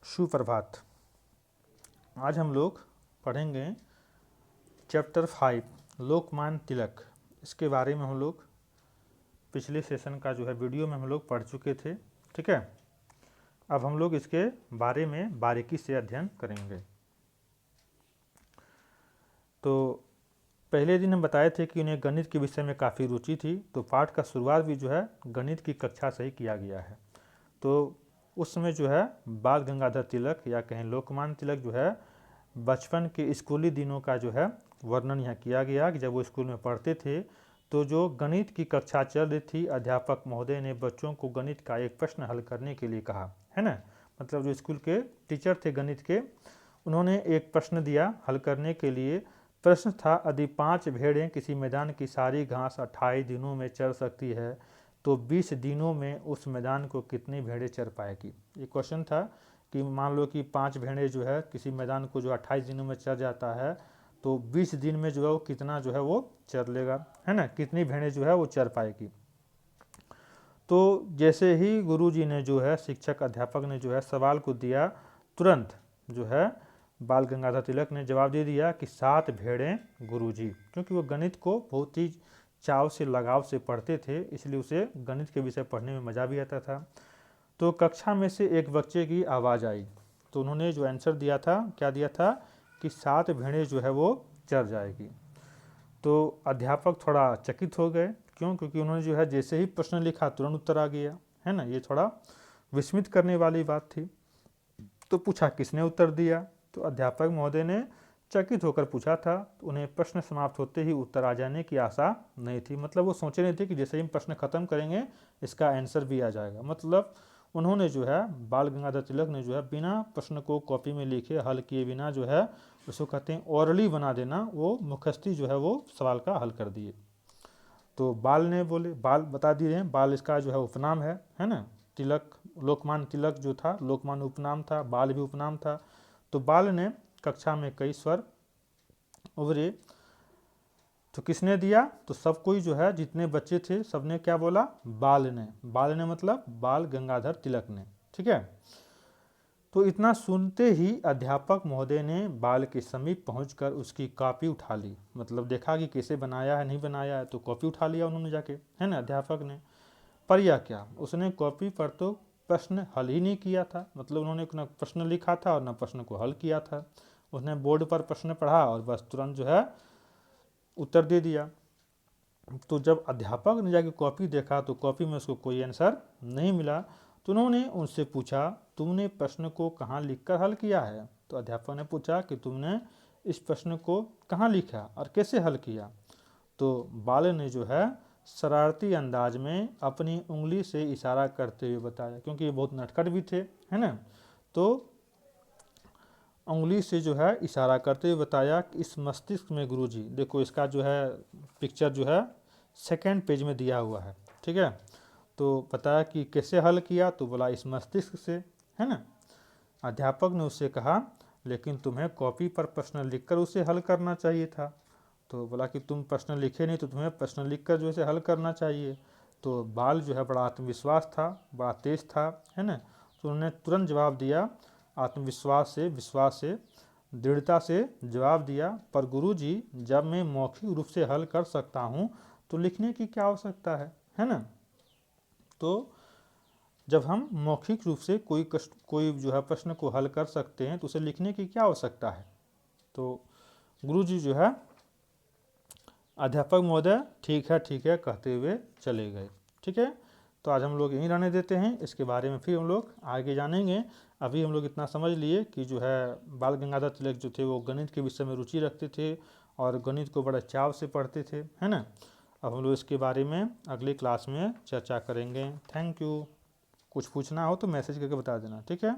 सुप्रभात। आज हम लोग पढ़ेंगे चैप्टर 5 लोकमान्य तिलक। इसके बारे में हम लोग पिछले सेशन का जो है वीडियो में हम लोग पढ़ चुके थे। ठीक है, अब हम लोग इसके बारे में बारीकी से अध्ययन करेंगे। तो पहले दिन हम बताए थे कि उन्हें गणित के विषय में काफ़ी रुचि थी, तो पाठ का शुरुआत भी जो है गणित की कक्षा से ही किया गया है। तो उस समय जो है बाल गंगाधर तिलक या कहें लोकमान्य तिलक जो है बचपन के स्कूली दिनों का जो है वर्णन यहाँ किया गया कि जब वो स्कूल में पढ़ते थे तो जो गणित की कक्षा चल रही थी, अध्यापक महोदय ने बच्चों को गणित का एक प्रश्न हल करने के लिए कहा, है ना। मतलब जो स्कूल के टीचर थे गणित के, उन्होंने एक प्रश्न दिया हल करने के लिए। प्रश्न था, यदि 5 भेड़ें किसी मैदान की सारी घास 28 दिनों में चर सकती है तो 20 दिनों में उस मैदान को कितनी भेड़ें चर पाएगी। ये क्वेश्चन था कि मान लो कि 5 भेड़ें जो है किसी मैदान को जो 28 दिनों में चर जाता है तो 20 दिन में जो है वो कितना जो है वो चर लेगा, है ना, कितनी भेड़ें जो है वो चर पाएगी। तो जैसे ही गुरुजी ने जो है शिक्षक अध्यापक ने जो है सवाल को दिया, तुरंत जो है बाल गंगाधर तिलक ने जवाब दे दिया कि 7 भेड़ें गुरुजी। क्योंकि वो गणित को बहुत ही चाव से लगाव से पढ़ते थे, इसलिए उसे गणित के विषय पढ़ने में मज़ा भी आता था। तो कक्षा में से एक बच्चे की आवाज़ आई, तो उन्होंने जो आंसर दिया था, क्या दिया था कि 7 भेड़ें जो है वो चर जाएगी। तो अध्यापक थोड़ा चकित हो गए। क्यों? क्योंकि उन्होंने जो है जैसे ही प्रश्न लिखा तुरंत उत्तर आ गया, है ना। ये थोड़ा विस्मित करने वाली बात थी। तो पूछा किसने उत्तर दिया, तो अध्यापक महोदय ने चकित होकर पूछा था। तो उन्हें प्रश्न समाप्त होते ही उत्तर आ जाने की आशा नहीं थी। मतलब वो सोचे नहीं थे कि जैसे ही हम प्रश्न खत्म करेंगे इसका आंसर भी आ जाएगा। मतलब उन्होंने जो है बाल गंगाधर तिलक ने जो है बिना प्रश्न को कॉपी में लिखे हल किए बिना जो है उसको कहते हैं ओरली बना देना, वो मुखस्ती जो है वो सवाल का हल कर दिए। तो बाल ने बोले, बाल बता दिए हैं, बाल इसका जो है उपनाम है ना। तिलक, लोकमान्य तिलक जो था लोकमान्य उपनाम था, बाल भी उपनाम था। तो बाल ने कक्षा में कई स्वर उभरे, तो किसने दिया, तो सब कोई जो है जितने बच्चे थे सबने क्या बोला, बाल ने। बाल ने मतलब बाल गंगाधर तिलक ने। ठीक है, तो इतना सुनते ही अध्यापक महोदय ने बाल के समीप पहुंचकर उसकी कॉपी उठा ली। मतलब देखा कि कैसे बनाया है नहीं बनाया है, तो कॉपी उठा लिया उन्होंने जाके, है ना, अध्यापक ने। पर यह क्या, उसने कॉपी पर तो प्रश्न हल ही नहीं किया था। मतलब उन्होंने न प्रश्न लिखा था और न प्रश्न को हल किया था। उसने बोर्ड पर प्रश्न पढ़ा और बस तुरंत जो है उत्तर दे दिया। तो जब अध्यापक ने जाके कॉपी देखा तो कॉपी में उसको कोई आंसर नहीं मिला। तो उन्होंने उनसे पूछा, तुमने प्रश्न को कहाँ लिखकर हल किया है। तो अध्यापक ने पूछा कि तुमने इस प्रश्न को कहाँ लिखा और कैसे हल किया। तो बाल ने जो है शरारती अंदाज में अपनी उंगली से इशारा करते हुए बताया, क्योंकि ये बहुत नटखट भी थे, है ना। तो उंगली से जो है इशारा करते हुए बताया कि इस मस्तिष्क में गुरुजी, देखो इसका जो है पिक्चर जो है सेकेंड पेज में दिया हुआ है। ठीक है, तो बताया कि कैसे हल किया, तो बोला इस मस्तिष्क से, है ना। अध्यापक ने उससे कहा, लेकिन तुम्हें कॉपी पर प्रश्न लिखकर उसे हल करना चाहिए था। तो बोला कि तुम प्रश्न लिखे नहीं तो तुम्हें प्रश्न लिखकर जो है हल करना चाहिए। तो बाल जो है बड़ा आत्मविश्वास था, बड़ा तेज था, है ना। तो उन्होंने तुरंत जवाब दिया, आत्मविश्वास से, विश्वास से, दृढ़ता से जवाब दिया, पर गुरुजी जब मैं मौखिक रूप से हल कर सकता हूँ तो लिखने की क्या आवश्यकता है ना। तो जब हम मौखिक रूप से कोई जो है प्रश्न को हल कर सकते हैं तो उसे लिखने की क्या आवश्यकता है। तो गुरुजी जो है अध्यापक महोदय ठीक है कहते हुए चले गए। ठीक है, तो आज हम लोग यहीं रहने देते हैं, इसके बारे में फिर हम लोग आगे जानेंगे। अभी हम लोग इतना समझ लिए कि जो है बाल गंगाधर तिलक जो थे वो गणित के विषय में रुचि रखते थे और गणित को बड़ा चाव से पढ़ते थे, है ना। अब हम लोग इसके बारे में अगली क्लास में चर्चा करेंगे। Thank you. कुछ पूछना हो तो मैसेज करके बता देना, ठीक है।